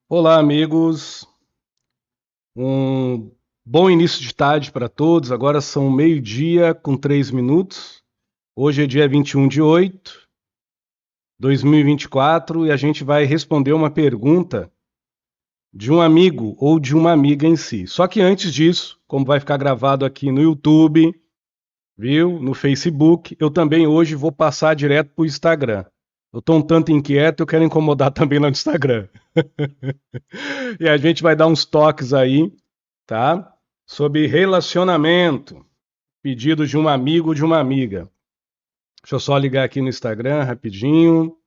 Olá, amigos. Um bom início de tarde para todos. Agora são meio-dia com 3 minutos. Hoje é dia 21 de 8 de 2024 e a gente vai responder uma pergunta de um amigo ou de uma amiga em si. Só que antes disso, como vai ficar gravado aqui no YouTube, viu? No Facebook, eu também hoje vou passar direto para o Instagram. Eu estou um tanto inquieto, eu quero incomodar também lá no Instagram. E a gente vai dar uns toques aí, tá? Sobre relacionamento, pedido de um amigo ou de uma amiga. Deixa eu só ligar aqui no Instagram rapidinho.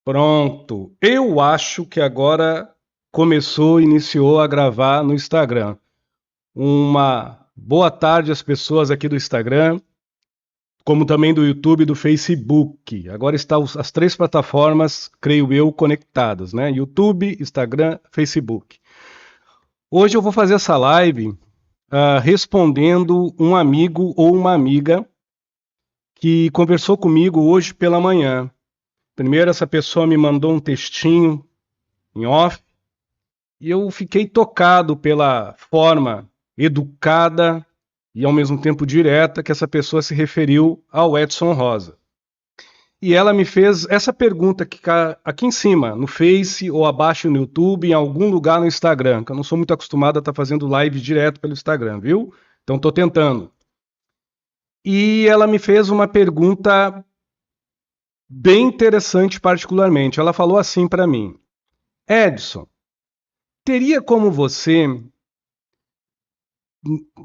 Pronto. Eu acho que agora iniciou a gravar no Instagram. Uma boa tarde às pessoas aqui do Instagram, como também do YouTube e do Facebook. Agora estão as três plataformas, creio eu, conectadas, né? YouTube, Instagram, Facebook. Hoje eu vou fazer essa live respondendo um amigo ou uma amiga que conversou comigo hoje pela manhã. Primeiro, essa pessoa me mandou um textinho em off e eu fiquei tocado pela forma educada e ao mesmo tempo direta que essa pessoa se referiu ao Edson Rosa. E ela me fez essa pergunta aqui em cima, no Face ou abaixo no YouTube, em algum lugar no Instagram, que eu não sou muito acostumado a estar fazendo live direto pelo Instagram, viu? Então estou tentando. E ela me fez uma pergunta bem interessante particularmente. Ela falou assim para mim: Edson, teria como você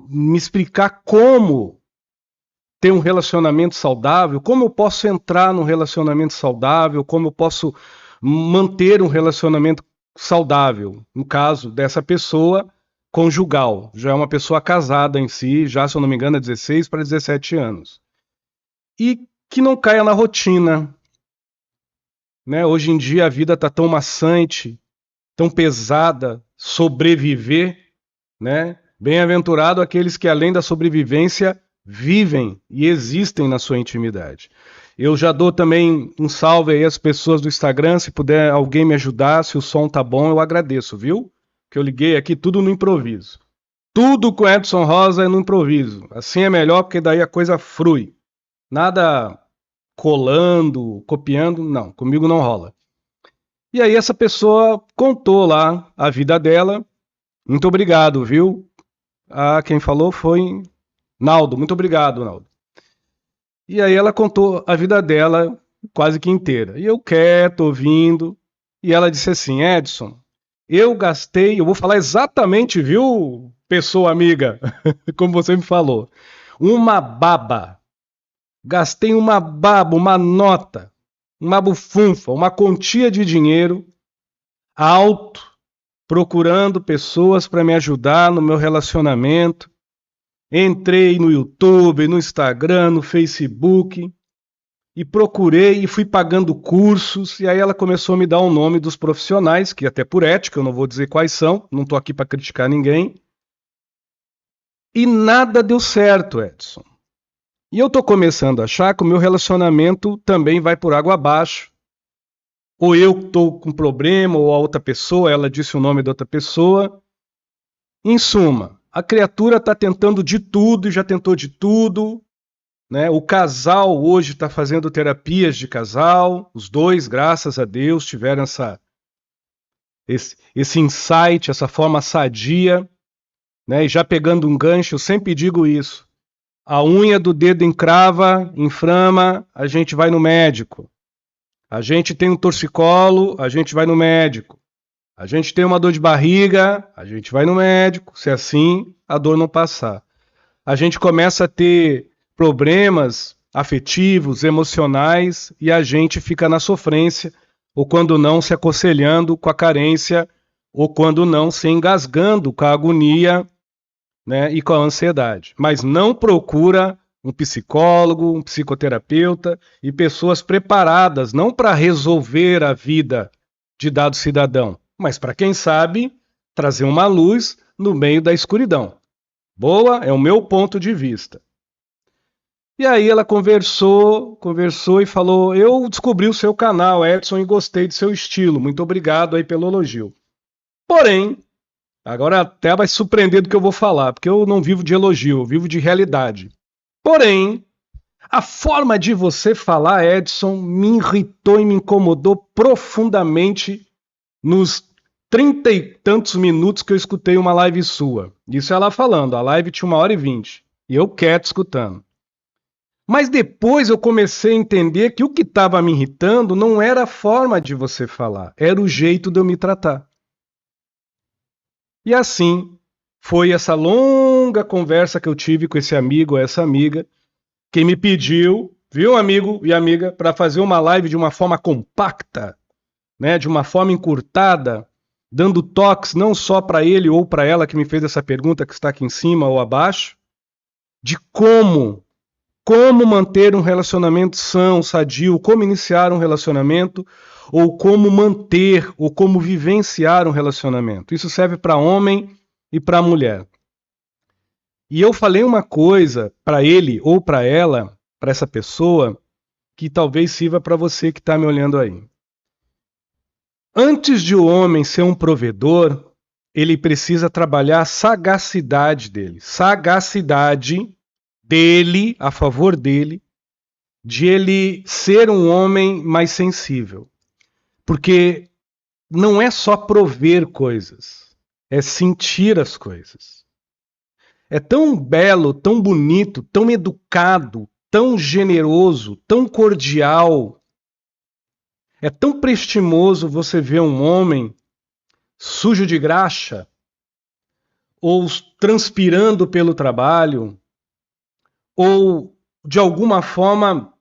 me explicar como ter um relacionamento saudável? Como eu posso entrar num relacionamento saudável? Como eu posso manter um relacionamento saudável? No caso dessa pessoa, conjugal. Já é uma pessoa casada em si, já, se eu não me engano, é 16 para 17 anos. E que não caia na rotina, né? Hoje em dia a vida está tão maçante, tão pesada, sobreviver, né? Bem-aventurado aqueles que além da sobrevivência vivem e existem na sua intimidade. Eu já dou também um salve aí às pessoas do Instagram, se puder alguém me ajudar, se o som tá bom, eu agradeço, viu? Que eu liguei aqui tudo no improviso. Tudo com Edson Rosa é no improviso. Assim é melhor porque daí a coisa flui. Nada colando, copiando, não, comigo não rola. E aí essa pessoa contou lá a vida dela. Muito obrigado, viu? Quem falou foi Naldo. Muito obrigado, Naldo. E aí ela contou a vida dela quase que inteira. E eu quieto, ouvindo. E ela disse assim: Edson, eu vou falar exatamente, viu, pessoa amiga, como você me falou. Uma baba. Gastei uma baba, uma nota, uma bufunfa, uma quantia de dinheiro alto procurando pessoas para me ajudar no meu relacionamento. Entrei no YouTube, no Instagram, no Facebook e procurei e fui pagando cursos. E aí ela começou a me dar o nome dos profissionais, que até por ética eu não vou dizer quais são, não estou aqui para criticar ninguém. E nada deu certo, Edson. E eu estou começando a achar que o meu relacionamento também vai por água abaixo. Ou eu estou com problema, ou a outra pessoa, ela disse o nome da outra pessoa. Em suma, a criatura está tentando de tudo e já tentou de tudo, né? O casal hoje está fazendo terapias de casal, os dois, graças a Deus, tiveram esse insight, essa forma sadia, né? E já pegando um gancho, eu sempre digo isso. A unha do dedo encrava, inflama, a gente vai no médico. A gente tem um torcicolo, a gente vai no médico. A gente tem uma dor de barriga, a gente vai no médico, se assim a dor não passar. A gente começa a ter problemas afetivos, emocionais, e a gente fica na sofrência, ou quando não, se aconselhando com a carência, ou quando não, se engasgando com a agonia, né, e com a ansiedade. Mas não procura um psicólogo, um psicoterapeuta e pessoas preparadas não para resolver a vida de dado cidadão, mas para quem sabe trazer uma luz no meio da escuridão. Boa, é o meu ponto de vista. E aí ela conversou e falou: eu descobri o seu canal, Edson, e gostei do seu estilo. Muito obrigado aí pelo elogio. Porém, agora até vai surpreender do que eu vou falar, porque eu não vivo de elogio, eu vivo de realidade. Porém, a forma de você falar, Edson, me irritou e me incomodou profundamente nos 30 e tantos minutos que eu escutei uma live sua. Isso ela falando, a live tinha 1h20. E eu quieto escutando. Mas depois eu comecei a entender que o que estava me irritando não era a forma de você falar, era o jeito de eu me tratar. E assim foi essa longa conversa que eu tive com esse amigo, essa amiga, que me pediu, viu, amigo e amiga, para fazer uma live de uma forma compacta, né, de uma forma encurtada, dando toques não só para ele ou para ela que me fez essa pergunta que está aqui em cima ou abaixo, de como manter um relacionamento são, sadio, como iniciar um relacionamento, ou como manter, ou como vivenciar um relacionamento. Isso serve para homem e para mulher. E eu falei uma coisa para ele ou para ela, para essa pessoa, que talvez sirva para você que está me olhando aí. Antes de o homem ser um provedor, ele precisa trabalhar a sagacidade dele. Sagacidade dele, a favor dele, de ele ser um homem mais sensível. Porque não é só prover coisas, é sentir as coisas. É tão belo, tão bonito, tão educado, tão generoso, tão cordial. É tão prestimoso você ver um homem sujo de graxa ou transpirando pelo trabalho ou de alguma forma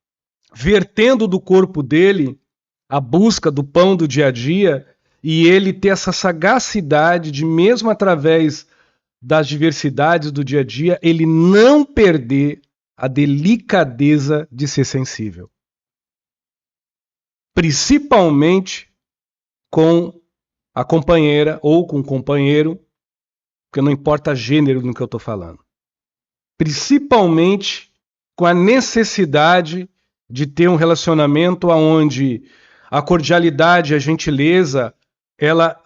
vertendo do corpo dele a busca do pão do dia a dia e ele ter essa sagacidade de, mesmo através das diversidades do dia a dia, ele não perder a delicadeza de ser sensível. Principalmente com a companheira ou com o companheiro, porque não importa gênero no que eu estou falando. Principalmente com a necessidade de ter um relacionamento onde a cordialidade, a gentileza, ela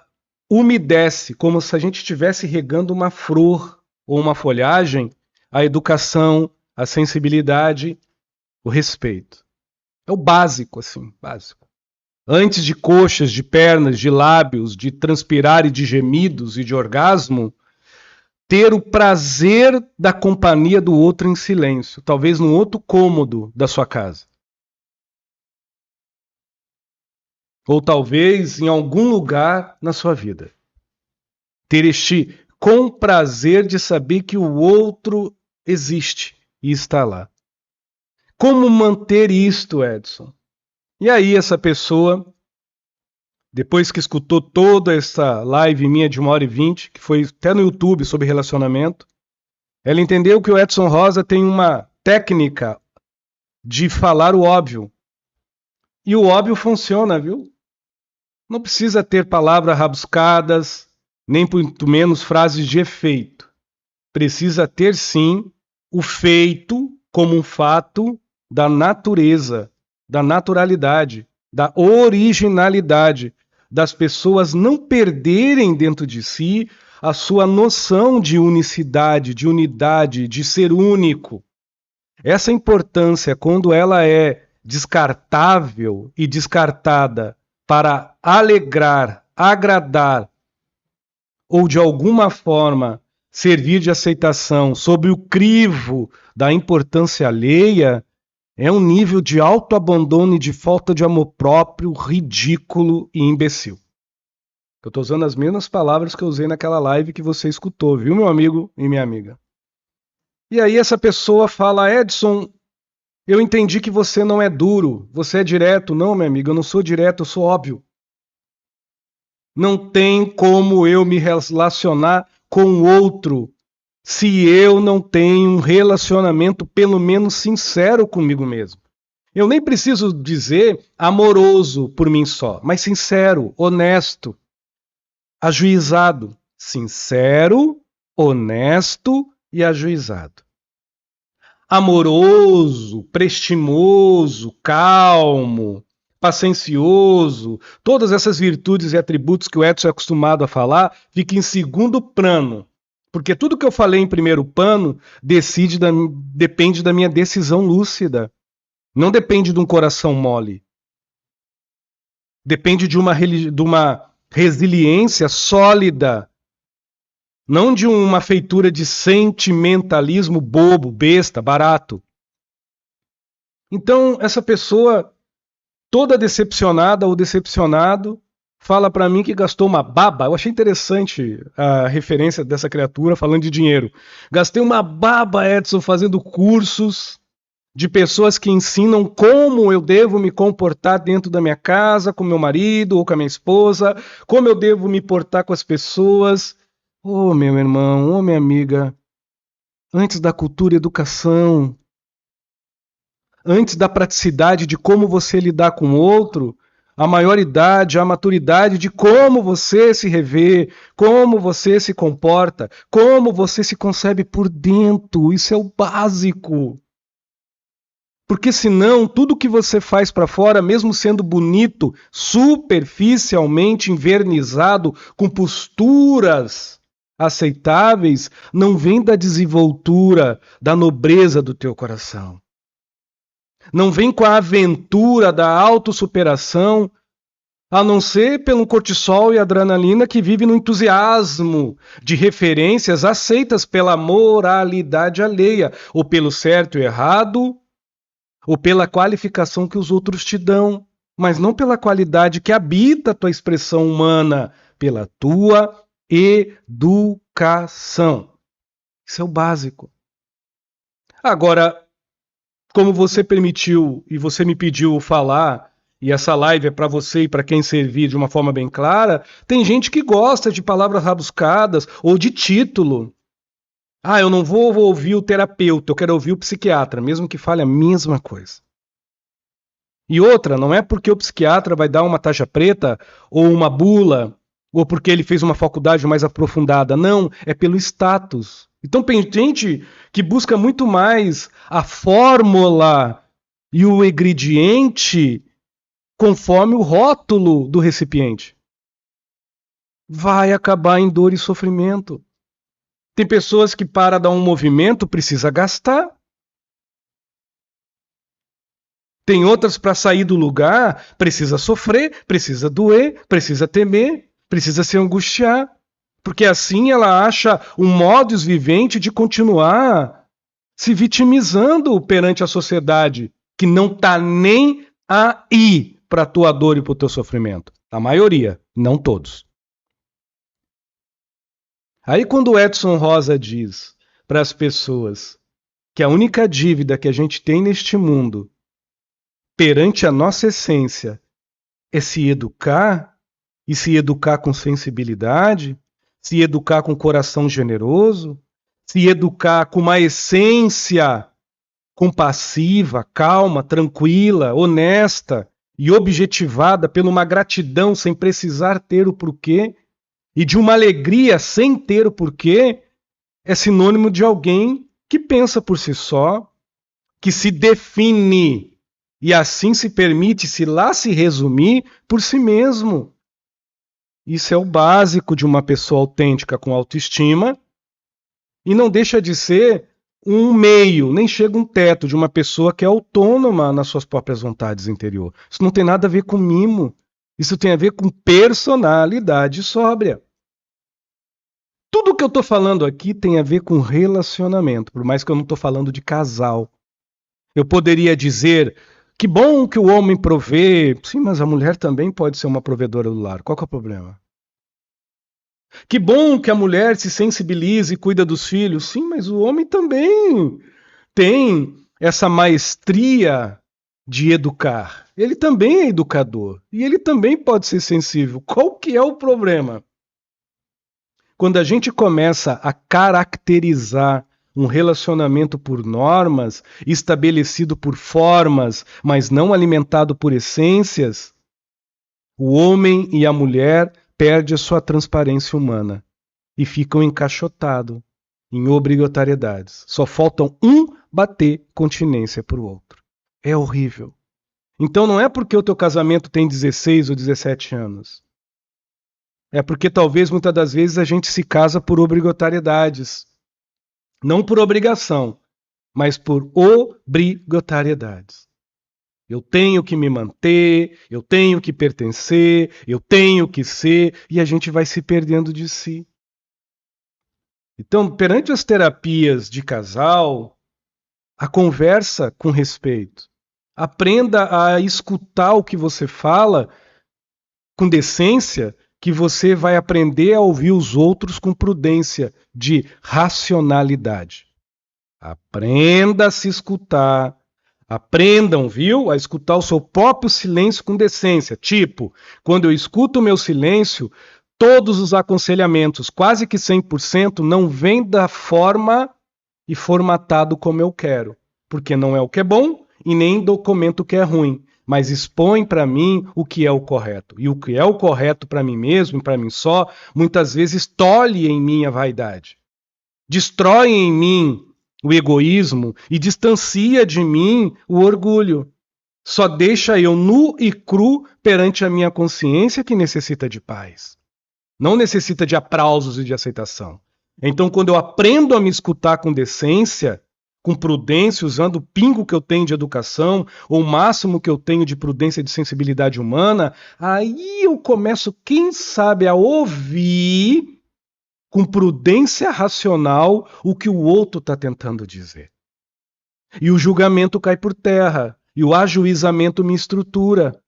umedece, como se a gente estivesse regando uma flor ou uma folhagem, a educação, a sensibilidade, o respeito. É o básico, assim, básico. Antes de coxas, de pernas, de lábios, de transpirar e de gemidos e de orgasmo, ter o prazer da companhia do outro em silêncio, talvez num outro cômodo da sua casa. Ou talvez em algum lugar na sua vida. Ter este com prazer de saber que o outro existe e está lá. Como manter isto, Edson? E aí essa pessoa, depois que escutou toda essa live minha de 1h20, que foi até no YouTube sobre relacionamento, ela entendeu que o Edson Rosa tem uma técnica de falar o óbvio. E o óbvio funciona, viu? Não precisa ter palavras rabuscadas, nem muito menos frases de efeito. Precisa ter, sim, o feito como um fato da natureza, da naturalidade, da originalidade, das pessoas não perderem dentro de si a sua noção de unicidade, de unidade, de ser único. Essa importância, quando ela é descartável e descartada para alegrar, agradar ou de alguma forma servir de aceitação sob o crivo da importância alheia, é um nível de autoabandono e de falta de amor próprio ridículo e imbecil. Eu estou usando as mesmas palavras que eu usei naquela live que você escutou, viu, meu amigo e minha amiga? E aí essa pessoa fala: Edson, eu entendi que você não é duro, você é direto. Não, minha amiga, eu não sou direto, eu sou óbvio. Não tem como eu me relacionar com o outro se eu não tenho um relacionamento pelo menos sincero comigo mesmo. Eu nem preciso dizer amoroso por mim só, mas sincero, honesto, ajuizado. Sincero, honesto e ajuizado. amoroso, prestimoso, calmo, paciencioso, todas essas virtudes e atributos que o Edson é acostumado a falar, fica em segundo plano. Porque tudo que eu falei em primeiro plano depende da minha decisão lúcida. Não depende de um coração mole. Depende de uma resiliência sólida. Não de uma feitura de sentimentalismo bobo, besta, barato. Então, essa pessoa, toda decepcionada ou decepcionado, fala para mim que gastou uma baba. Eu achei interessante a referência dessa criatura falando de dinheiro. Gastei uma baba, Edson, fazendo cursos de pessoas que ensinam como eu devo me comportar dentro da minha casa, com meu marido ou com a minha esposa, como eu devo me portar com as pessoas. Ô, meu irmão, ô, minha amiga, antes da cultura e educação, antes da praticidade de como você lidar com o outro, a maioridade, a maturidade de como você se revê, como você se comporta, como você se concebe por dentro. Isso é o básico. Porque senão, tudo que você faz para fora, mesmo sendo bonito, superficialmente envernizado, com posturas aceitáveis, não vem da desenvoltura, da nobreza do teu coração. Não vem com a aventura da autossuperação, a não ser pelo cortisol e adrenalina que vive no entusiasmo de referências aceitas pela moralidade alheia, ou pelo certo e errado, ou pela qualificação que os outros te dão, mas não pela qualidade que habita a tua expressão humana, pela tua educação. Isso é o básico. Agora, como você permitiu e você me pediu falar, e essa live é para você e para quem servir de uma forma bem clara, tem gente que gosta de palavras rabuscadas ou de título. Ah, eu não vou ouvir o terapeuta, eu quero ouvir o psiquiatra, mesmo que fale a mesma coisa. E outra, não é porque o psiquiatra vai dar uma tarja preta ou uma bula, ou porque ele fez uma faculdade mais aprofundada. Não, é pelo status. Então tem gente que busca muito mais a fórmula e o ingrediente conforme o rótulo do recipiente. Vai acabar em dor e sofrimento. Tem pessoas que para dar um movimento precisa gastar. Tem outras para sair do lugar precisa sofrer, precisa doer, precisa temer, precisa se angustiar. Porque assim ela acha um modus vivente de continuar se vitimizando perante a sociedade, que não está nem aí para a tua dor e para o teu sofrimento. A maioria, não todos. Aí quando o Edson Rosa diz para as pessoas que a única dívida que a gente tem neste mundo perante a nossa essência é se educar, e se educar com sensibilidade, se educar com coração generoso, se educar com uma essência compassiva, calma, tranquila, honesta e objetivada por uma gratidão sem precisar ter o porquê, e de uma alegria sem ter o porquê, é sinônimo de alguém que pensa por si só, que se define e assim se permite se resumir por si mesmo. Isso é o básico de uma pessoa autêntica com autoestima e não deixa de ser um meio, nem chega um teto de uma pessoa que é autônoma nas suas próprias vontades interiores. Isso não tem nada a ver com mimo. Isso tem a ver com personalidade sóbria. Tudo que eu estou falando aqui tem a ver com relacionamento, por mais que eu não estou falando de casal. Eu poderia dizer, que bom que o homem provê. Sim, mas a mulher também pode ser uma provedora do lar. Qual que é o problema? Que bom que a mulher se sensibilize e cuida dos filhos. Sim, mas o homem também tem essa maestria de educar. Ele também é educador. E ele também pode ser sensível. Qual que é o problema? Quando a gente começa a caracterizar um relacionamento por normas, estabelecido por formas, mas não alimentado por essências, o homem e a mulher perdem a sua transparência humana e ficam encaixotados em obrigatoriedades. Só faltam um bater continência para o outro. É horrível. Então não é porque o teu casamento tem 16 ou 17 anos. É porque talvez muitas das vezes a gente se casa por obrigatoriedades. Não por obrigação, mas por obrigatoriedades. Eu tenho que me manter, eu tenho que pertencer, eu tenho que ser, e a gente vai se perdendo de si. Então, perante as terapias de casal, a conversa com respeito. Aprenda a escutar o que você fala com decência, que você vai aprender a ouvir os outros com prudência, de racionalidade. Aprenda a se escutar. Aprendam, viu? A escutar o seu próprio silêncio com decência. Tipo, quando eu escuto o meu silêncio, todos os aconselhamentos, quase que 100%, não vêm da forma e formatado como eu quero. Porque não é o que é bom e nem documento o que é ruim. Mas expõe para mim o que é o correto. E o que é o correto para mim mesmo e para mim só, muitas vezes tolhe em mim a vaidade. Destrói em mim o egoísmo e distancia de mim o orgulho. Só deixa eu nu e cru perante a minha consciência que necessita de paz. Não necessita de aplausos e de aceitação. Então, quando eu aprendo a me escutar com decência, com prudência, usando o pingo que eu tenho de educação, ou o máximo que eu tenho de prudência e de sensibilidade humana, aí eu começo, quem sabe, a ouvir com prudência racional o que o outro está tentando dizer. E o julgamento cai por terra, e o ajuizamento me estrutura.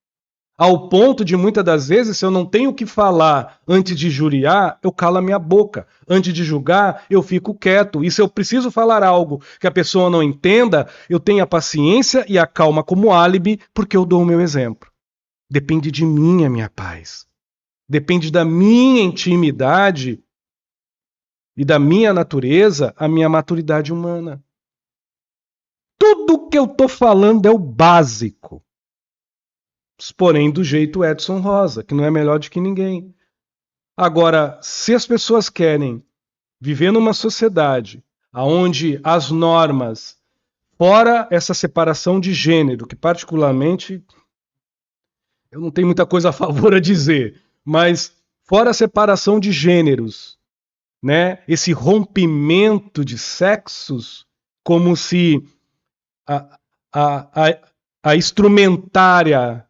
Ao ponto de, muitas das vezes, se eu não tenho o que falar antes de juriar, eu calo a minha boca. Antes de julgar, eu fico quieto. E se eu preciso falar algo que a pessoa não entenda, eu tenho a paciência e a calma como álibi, porque eu dou o meu exemplo. Depende de mim a minha paz. Depende da minha intimidade e da minha natureza, a minha maturidade humana. Tudo que eu estou falando é o básico. Porém, do jeito Edson Rosa, que não é melhor do que ninguém. Agora, se as pessoas querem viver numa sociedade onde as normas, fora essa separação de gênero, que particularmente eu não tenho muita coisa a favor a dizer, mas fora a separação de gêneros, né? Esse rompimento de sexos, como se a instrumentária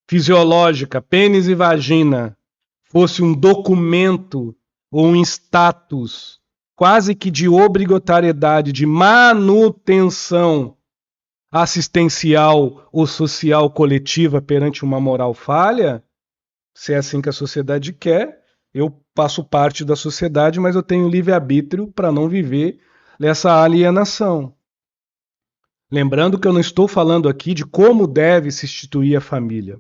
fisiológica, pênis e vagina, fosse um documento ou um status quase que de obrigatoriedade, de manutenção assistencial ou social coletiva perante uma moral falha, se é assim que a sociedade quer, eu faço parte da sociedade, mas eu tenho livre-arbítrio para não viver nessa alienação. Lembrando que eu não estou falando aqui de como deve se instituir a família.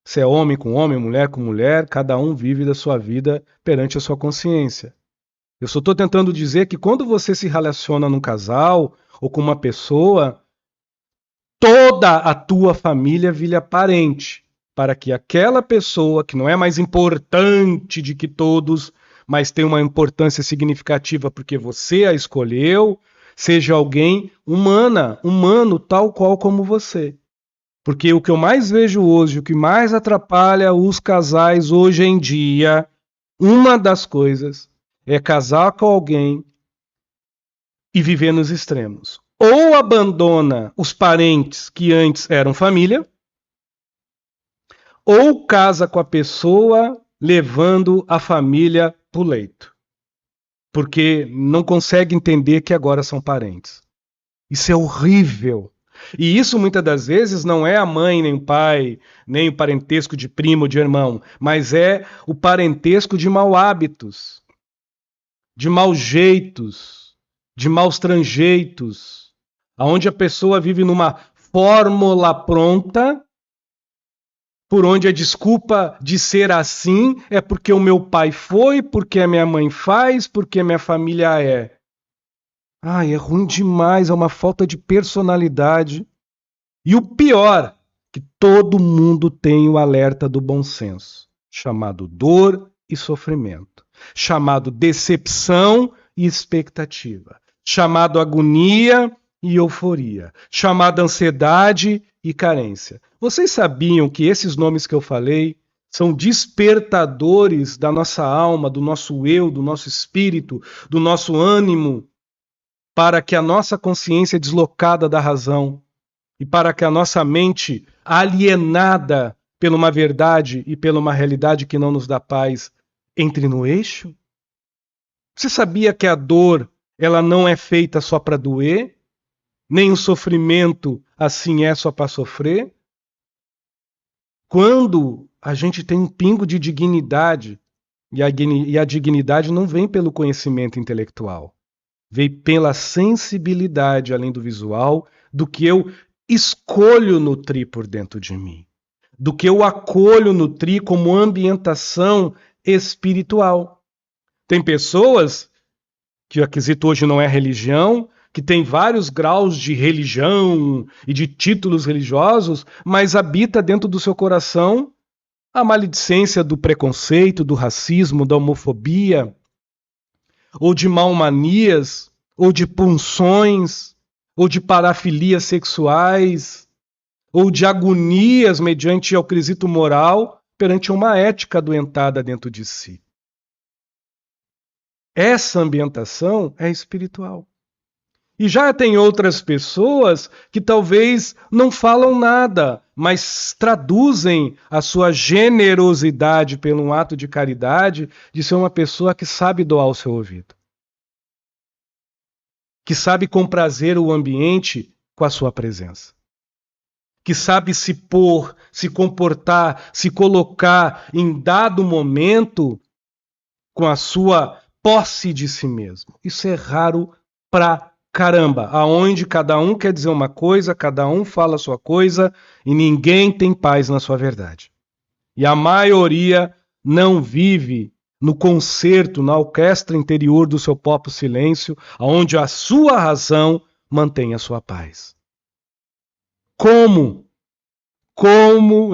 Se é homem com homem, mulher com mulher, cada um vive da sua vida perante a sua consciência. Eu só estou tentando dizer que quando você se relaciona num casal ou com uma pessoa, toda a tua família vira parente, para que aquela pessoa, que não é mais importante de que todos, mas tem uma importância significativa porque você a escolheu, seja alguém humano, tal qual como você. Porque o que eu mais vejo hoje, o que mais atrapalha os casais hoje em dia, uma das coisas é casar com alguém e viver nos extremos. Ou abandona os parentes que antes eram família, ou casa com a pessoa levando a família para o leito. Porque não consegue entender que agora são parentes. Isso é horrível. E isso muitas das vezes não é a mãe, nem o pai, nem o parentesco de primo ou de irmão, mas é o parentesco de maus hábitos, de maus jeitos, de maus tranjeitos, aonde a pessoa vive numa fórmula pronta, por onde a desculpa de ser assim é porque o meu pai foi, porque a minha mãe faz, porque a minha família é. Ai, é ruim demais, é uma falta de personalidade. E o pior, que todo mundo tem o alerta do bom senso, chamado dor e sofrimento, chamado decepção e expectativa, chamado agonia e euforia, chamada ansiedade e carência. Vocês sabiam que esses nomes que eu falei são despertadores da nossa alma, do nosso eu, do nosso espírito, do nosso ânimo, para que a nossa consciência deslocada da razão e para que a nossa mente alienada pela uma verdade e pela uma realidade que não nos dá paz entre no eixo? Você sabia que a dor, ela não é feita só para doer? Nem o sofrimento assim é só para sofrer? Quando a gente tem um pingo de dignidade, e a dignidade não vem pelo conhecimento intelectual, vem pela sensibilidade, além do visual, do que eu escolho nutrir por dentro de mim, do que eu acolho nutrir como ambientação espiritual. Tem pessoas que o aquisito hoje não é religião, que tem vários graus de religião e de títulos religiosos, mas habita dentro do seu coração a maledicência do preconceito, do racismo, da homofobia, ou de mal-manias, ou de punções, ou de parafilias sexuais, ou de agonias mediante ao quesito moral perante uma ética adoentada dentro de si. Essa ambientação é espiritual. E já tem outras pessoas que talvez não falam nada, mas traduzem a sua generosidade pelo um ato de caridade de ser uma pessoa que sabe doar o seu ouvido, que sabe comprazer o ambiente com a sua presença, que sabe se pôr, se comportar, se colocar em dado momento com a sua posse de si mesmo. Isso é raro pra caramba, aonde cada um quer dizer uma coisa, cada um fala a sua coisa e ninguém tem paz na sua verdade. E a maioria não vive no concerto, na orquestra interior do seu próprio silêncio, aonde a sua razão mantém a sua paz. Como,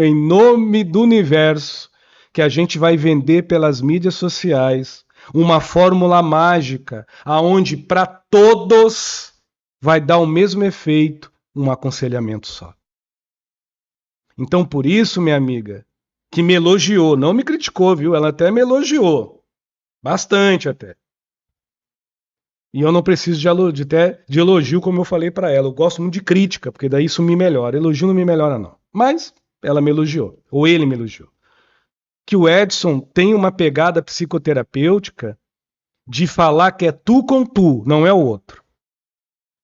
em nome do universo, que a gente vai vender pelas mídias sociais uma fórmula mágica, aonde para todos vai dar o mesmo efeito, um aconselhamento só. Então, por isso, minha amiga, que me elogiou, não me criticou, viu? Ela até me elogiou, bastante até. E eu não preciso de elogio, como eu falei para ela. Eu gosto muito de crítica, porque daí isso me melhora. Elogio não me melhora, não. Mas ela me elogiou, ou ele me elogiou. Que o Edson tem uma pegada psicoterapêutica de falar que é tu com tu, não é o outro.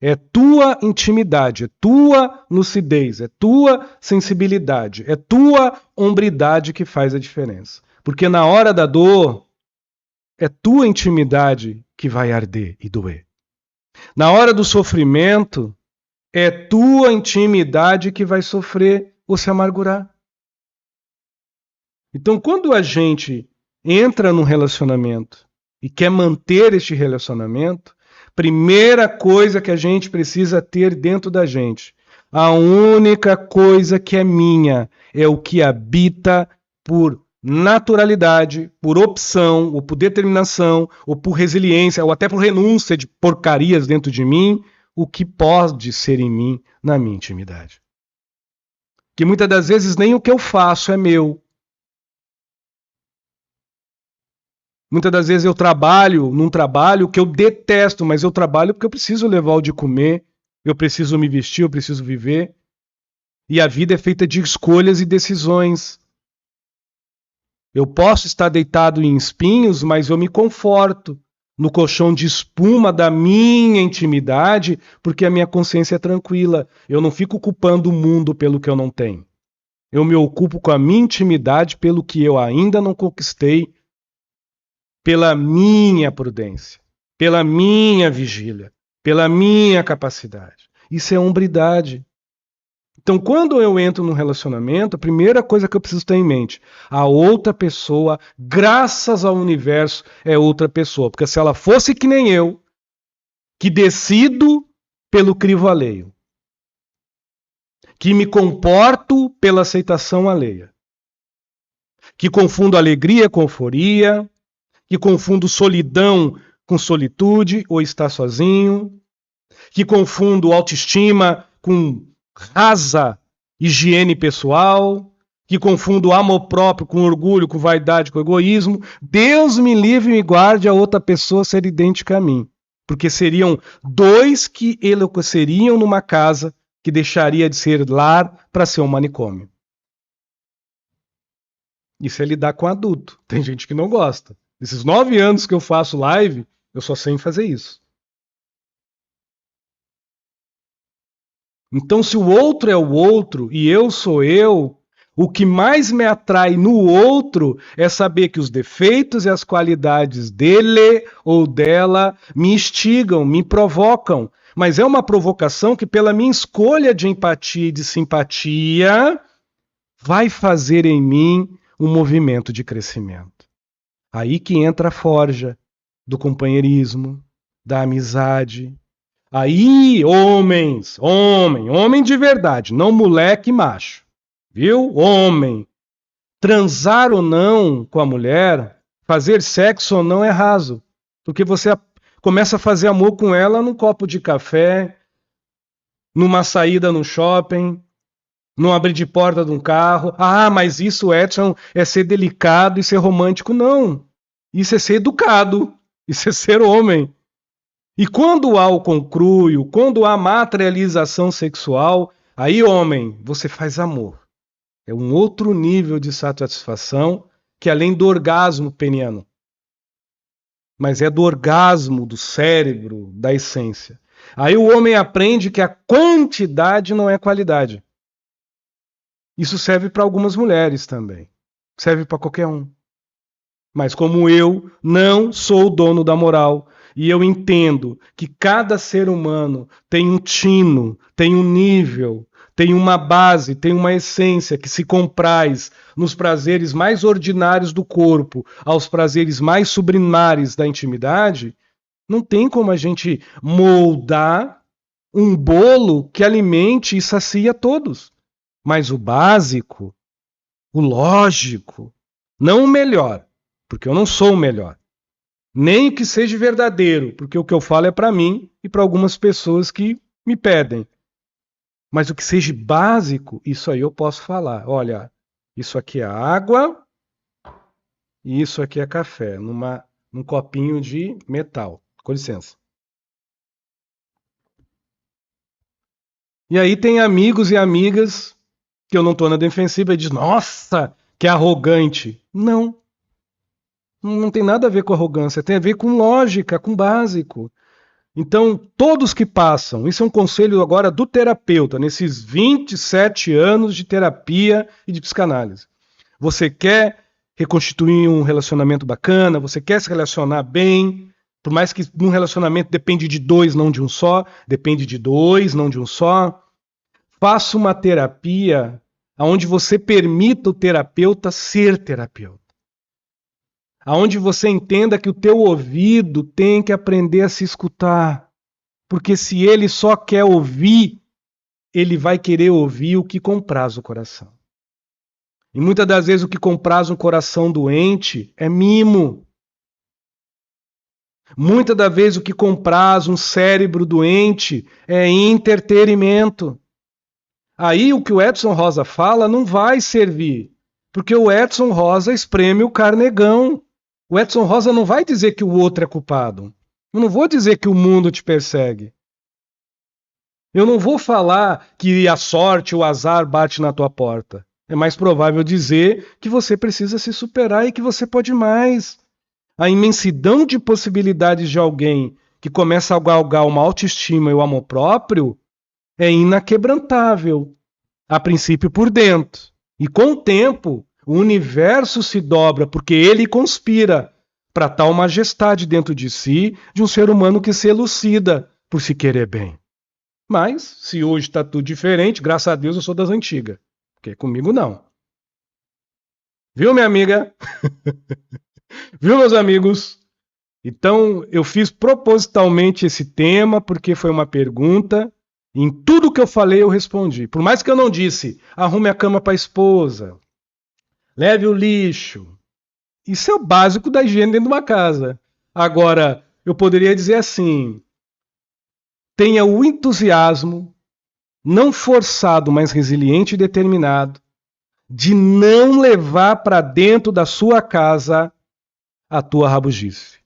É tua intimidade, é tua lucidez, é tua sensibilidade, é tua hombridade que faz a diferença. Porque na hora da dor, é tua intimidade que vai arder e doer. Na hora do sofrimento, é tua intimidade que vai sofrer ou se amargurar. Então, quando a gente entra num relacionamento e quer manter este relacionamento, primeira coisa que a gente precisa ter dentro da gente, a única coisa que é minha, é o que habita por naturalidade, por opção, ou por determinação, ou por resiliência, ou até por renúncia de porcarias dentro de mim, o que pode ser em mim, na minha intimidade. Que muitas das vezes nem o que eu faço é meu. Muitas das vezes eu trabalho num trabalho que eu detesto, mas eu trabalho porque eu preciso levar o de comer, eu preciso me vestir, eu preciso viver. E a vida é feita de escolhas e decisões. Eu posso estar deitado em espinhos, mas eu me conforto no colchão de espuma da minha intimidade, porque a minha consciência é tranquila. Eu não fico culpando o mundo pelo que eu não tenho. Eu me ocupo com a minha intimidade pelo que eu ainda não conquistei, pela minha prudência, pela minha vigília, pela minha capacidade. Isso é hombridade. Então, quando eu entro num relacionamento, a primeira coisa que eu preciso ter em mente, a outra pessoa, graças ao universo, é outra pessoa. Porque se ela fosse que nem eu, que decido pelo crivo alheio, que me comporto pela aceitação alheia, que confundo alegria com euforia, que confundo solidão com solitude ou estar sozinho, que confundo autoestima com rasa higiene pessoal, que confundo amor próprio com orgulho, com vaidade, com egoísmo. Deus me livre e me guarde a outra pessoa ser idêntica a mim. Porque seriam dois que enlouqueceriam numa casa que deixaria de ser lar para ser um manicômio. Isso é lidar com adulto. Tem gente que não gosta. Nesses 9 anos que eu faço live, eu só sei fazer isso. Então, se o outro é o outro e eu sou eu, o que mais me atrai no outro é saber que os defeitos e as qualidades dele ou dela me instigam, me provocam. Mas é uma provocação que, pela minha escolha de empatia e de simpatia, vai fazer em mim um movimento de crescimento. Aí que entra a forja do companheirismo, da amizade. Aí, homem de verdade, não moleque macho, viu? Homem. Transar ou não com a mulher, fazer sexo ou não é raso, porque você começa a fazer amor com ela num copo de café, numa saída no shopping, num abrir de porta de um carro. Ah, mas isso, Edson, é ser delicado e ser romântico. Não. Isso é ser educado. Isso é ser homem. E quando há o concruio, quando há materialização sexual, aí, homem, você faz amor. É um outro nível de satisfação que além do orgasmo peniano. Mas é do orgasmo do cérebro, da essência. Aí o homem aprende que a quantidade não é qualidade. Isso serve para algumas mulheres também. Serve para qualquer um. Mas como eu não sou o dono da moral e eu entendo que cada ser humano tem um tino, tem um nível, tem uma base, tem uma essência que se compraz nos prazeres mais ordinários do corpo, aos prazeres mais sublimares da intimidade, não tem como a gente moldar um bolo que alimente e sacia todos. Mas o básico, o lógico, não o melhor, porque eu não sou o melhor. Nem que seja verdadeiro, porque o que eu falo é para mim e para algumas pessoas que me pedem. Mas o que seja básico, isso aí eu posso falar. Olha, isso aqui é água e isso aqui é café, num copinho de metal. Com licença. E aí tem amigos e amigas que eu não estou na defensiva e diz, nossa, que arrogante. Não. Não tem nada a ver com arrogância, tem a ver com lógica, com básico. Então, todos que passam, isso é um conselho agora do terapeuta, nesses 27 anos de terapia e de psicanálise. Você quer reconstituir um relacionamento bacana, você quer se relacionar bem, por mais que num relacionamento depende de dois, não de um só, depende de dois, não de um só. Faça uma terapia onde você permita o terapeuta ser terapeuta. Aonde você entenda que o teu ouvido tem que aprender a se escutar. Porque se ele só quer ouvir, ele vai querer ouvir o que compraz o coração. E muitas das vezes o que compraz um coração doente é mimo. Muitas das vezes o que compraz um cérebro doente é entretenimento. Aí o que o Edson Rosa fala não vai servir. Porque o Edson Rosa espreme o carnegão. O Edson Rosa não vai dizer que o outro é culpado. Eu não vou dizer que o mundo te persegue. Eu não vou falar que a sorte, o azar bate na tua porta. É mais provável dizer que você precisa se superar e que você pode mais. A imensidão de possibilidades de alguém que começa a galgar uma autoestima e o amor próprio é inaquebrantável. A princípio por dentro. E com o tempo, o universo se dobra porque ele conspira para tal majestade dentro de si de um ser humano que se elucida por se querer bem. Mas, se hoje está tudo diferente, graças a Deus eu sou das antigas. Porque comigo não. Viu, minha amiga? Viu, meus amigos? Então, eu fiz propositalmente esse tema porque foi uma pergunta. Em tudo que eu falei, eu respondi. Por mais que eu não disse, arrume a cama para a esposa, leve o lixo. Isso é o básico da higiene dentro de uma casa. Agora, eu poderia dizer assim, tenha o entusiasmo, não forçado, mas resiliente e determinado, de não levar para dentro da sua casa a tua rabugice.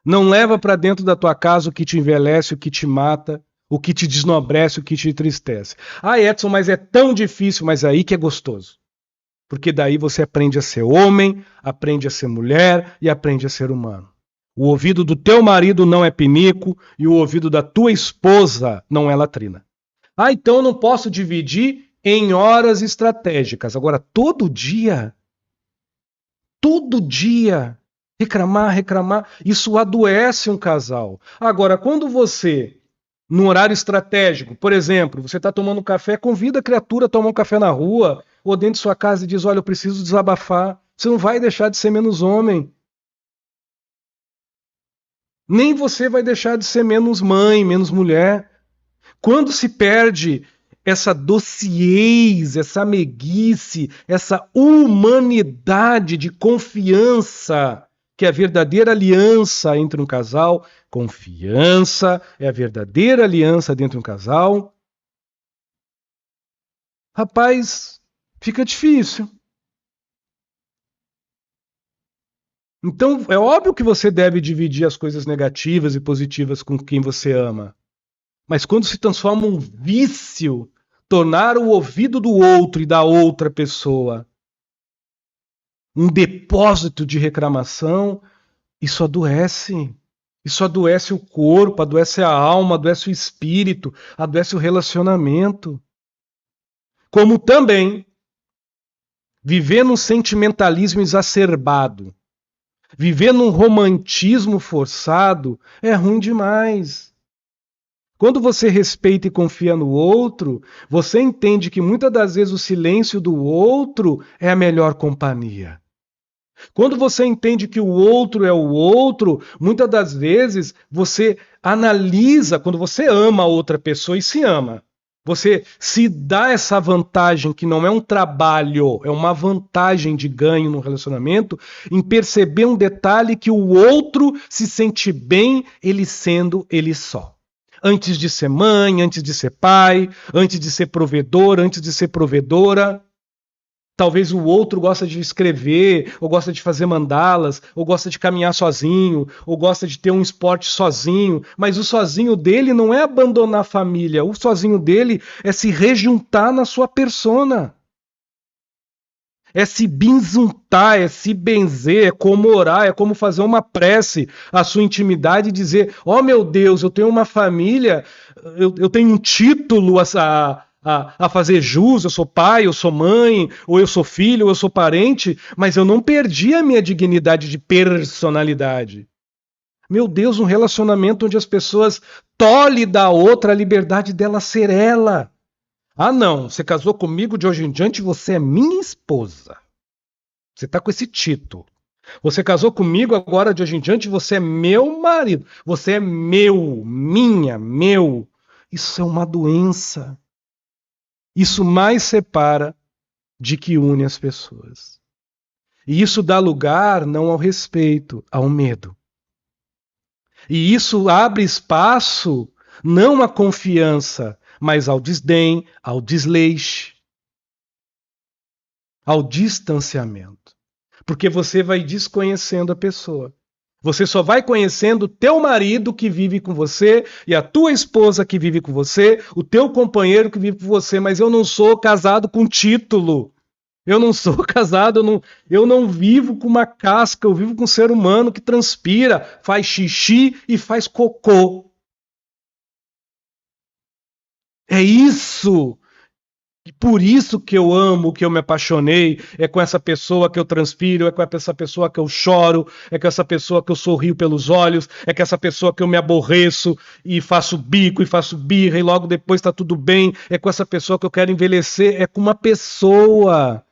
Não leva para dentro da tua casa o que te envelhece, o que te mata, o que te desnobrece, o que te entristece. Ah, Edson, mas é tão difícil, mas aí que é gostoso. Porque daí você aprende a ser homem, aprende a ser mulher e aprende a ser humano. O ouvido do teu marido não é pinico e o ouvido da tua esposa não é latrina. Ah, então eu não posso dividir em horas estratégicas. Agora, todo dia, reclamar, isso adoece um casal. Agora, quando você, no horário estratégico, por exemplo, você está tomando café, convida a criatura a tomar um café na rua ou dentro de sua casa e diz, olha, eu preciso desabafar. Você não vai deixar de ser menos homem. Nem você vai deixar de ser menos mãe, menos mulher. Quando se perde essa dociez, essa meiguice, essa humanidade de confiança, que é a verdadeira aliança entre um casal, confiança é a verdadeira aliança dentro de um casal, rapaz, fica difícil. Então, é óbvio que você deve dividir as coisas negativas e positivas com quem você ama. Mas quando se transforma um vício, tornar o ouvido do outro e da outra pessoa um depósito de reclamação, isso adoece. Isso adoece o corpo, adoece a alma, adoece o espírito, adoece o relacionamento. Como também viver num sentimentalismo exacerbado, viver num romantismo forçado é ruim demais. Quando você respeita e confia no outro, você entende que muitas das vezes o silêncio do outro é a melhor companhia. Quando você entende que o outro é o outro, muitas das vezes você analisa, quando você ama a outra pessoa e se ama, você se dá essa vantagem que não é um trabalho, é uma vantagem de ganho no relacionamento, em perceber um detalhe que o outro se sente bem ele sendo ele só. Antes de ser mãe, antes de ser pai, antes de ser provedor, antes de ser provedora. Talvez o outro gosta de escrever, ou gosta de fazer mandalas, ou gosta de caminhar sozinho, ou gosta de ter um esporte sozinho, mas o sozinho dele não é abandonar a família, o sozinho dele é se rejuntar na sua persona. É se binzuntar, é se benzer, é como orar, é como fazer uma prece à sua intimidade e dizer, ó meu Deus, eu tenho uma família, eu tenho um título a fazer jus, eu sou pai, eu sou mãe, ou eu sou filho, ou eu sou parente, mas eu não perdi a minha dignidade de personalidade. Meu Deus, um relacionamento onde as pessoas tolhem da outra a liberdade dela ser ela. Ah, não, você casou comigo, de hoje em diante você é minha esposa. Você está com esse título. Você casou comigo, agora de hoje em diante você é meu marido. Você é meu, minha, meu. Isso é uma doença. Isso mais separa de que une as pessoas. E isso dá lugar não ao respeito, ao medo. E isso abre espaço não à confiança, mas ao desdém, ao desleixo, ao distanciamento. Porque você vai desconhecendo a pessoa. Você só vai conhecendo o teu marido que vive com você e a tua esposa que vive com você, o teu companheiro que vive com você, mas eu não sou casado com título. Eu não sou casado, eu não vivo com uma casca, eu vivo com um ser humano que transpira, faz xixi e faz cocô. É isso. E por isso que eu amo, que eu me apaixonei, é com essa pessoa que eu transpiro, é com essa pessoa que eu choro, é com essa pessoa que eu sorrio pelos olhos, é com essa pessoa que eu me aborreço e faço bico e faço birra e logo depois está tudo bem, é com essa pessoa que eu quero envelhecer, é com uma pessoa.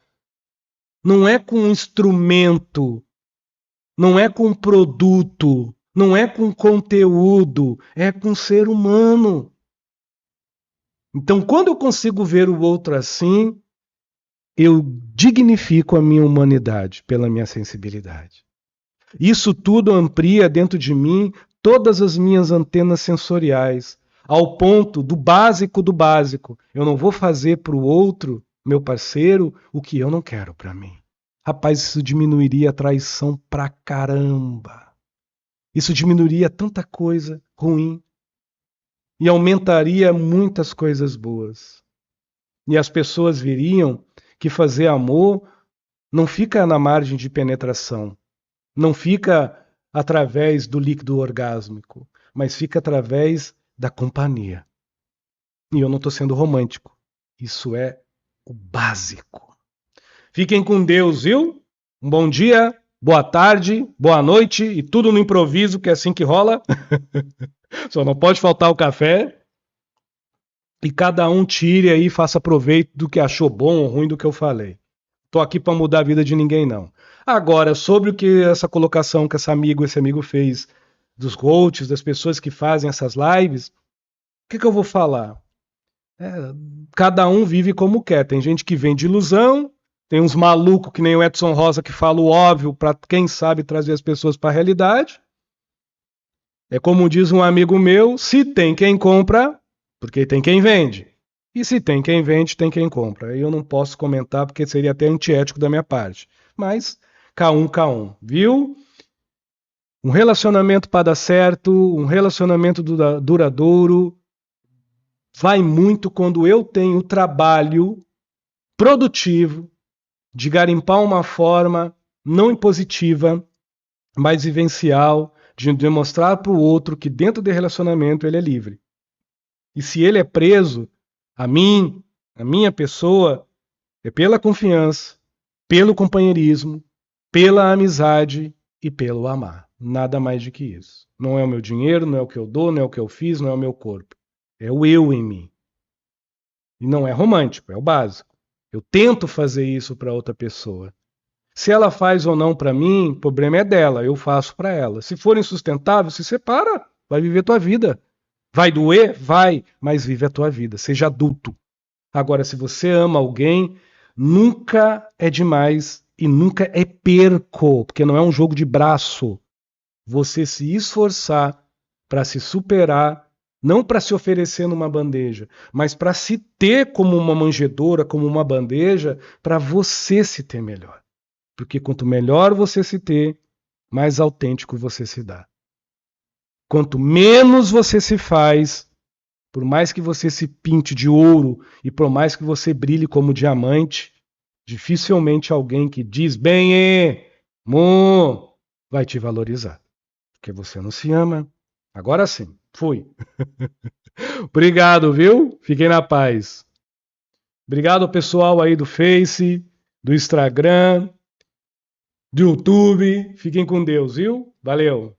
Não é com um instrumento, não é com um produto, não é com conteúdo, é com um ser humano. Então, quando eu consigo ver o outro assim, eu dignifico a minha humanidade pela minha sensibilidade. Isso tudo amplia dentro de mim todas as minhas antenas sensoriais, ao ponto do básico do básico. Eu não vou fazer para o outro, meu parceiro, o que eu não quero para mim. Rapaz, isso diminuiria a traição pra caramba. Isso diminuiria tanta coisa ruim e aumentaria muitas coisas boas. E as pessoas viriam que fazer amor não fica na margem de penetração, não fica através do líquido orgásmico, mas fica através da companhia. E eu não estou sendo romântico. Isso é o básico. Fiquem com Deus, viu? Um bom dia, boa tarde, boa noite e tudo no improviso, que é assim que rola. Só não pode faltar o café. E cada um tire aí e faça proveito do que achou bom ou ruim do que eu falei. Tô aqui para mudar a vida de ninguém, não. Agora, sobre o que essa colocação que esse amigo fez dos coaches, das pessoas que fazem essas lives, o que eu vou falar? Cada um vive como quer. Tem gente que vem de ilusão, tem uns malucos que nem o Edson Rosa que fala o óbvio para quem sabe trazer as pessoas para a realidade. É como diz um amigo meu, se tem quem compra, porque tem quem vende. E se tem quem vende, tem quem compra. Aí eu não posso comentar porque seria até antiético da minha parte. Mas K1, viu? Um relacionamento para dar certo, um relacionamento duradouro, vai muito quando eu tenho trabalho produtivo de garimpar uma forma não impositiva, mas vivencial, de demonstrar para o outro que dentro do relacionamento ele é livre. E se ele é preso a mim, a minha pessoa, é pela confiança, pelo companheirismo, pela amizade e pelo amar. Nada mais do que isso. Não é o meu dinheiro, não é o que eu dou, não é o que eu fiz, não é o meu corpo. É o eu em mim. E não é romântico, é o básico. Eu tento fazer isso para outra pessoa. Se ela faz ou não para mim, o problema é dela, eu faço para ela. Se for insustentável, se separa, vai viver tua vida. Vai doer? Vai, mas vive a tua vida, seja adulto. Agora, se você ama alguém, nunca é demais e nunca é perco, porque não é um jogo de braço. Você se esforçar para se superar, não para se oferecer numa bandeja, mas para se ter como uma manjedoura, como uma bandeja, para você se ter melhor. Porque quanto melhor você se ter, mais autêntico você se dá. Quanto menos você se faz, por mais que você se pinte de ouro e por mais que você brilhe como diamante, dificilmente alguém que diz bem, vai te valorizar. Porque você não se ama. Agora sim, fui. Obrigado, viu? Fiquem na paz. Obrigado ao pessoal aí do Face, do Instagram, do YouTube. Fiquem com Deus, viu? Valeu.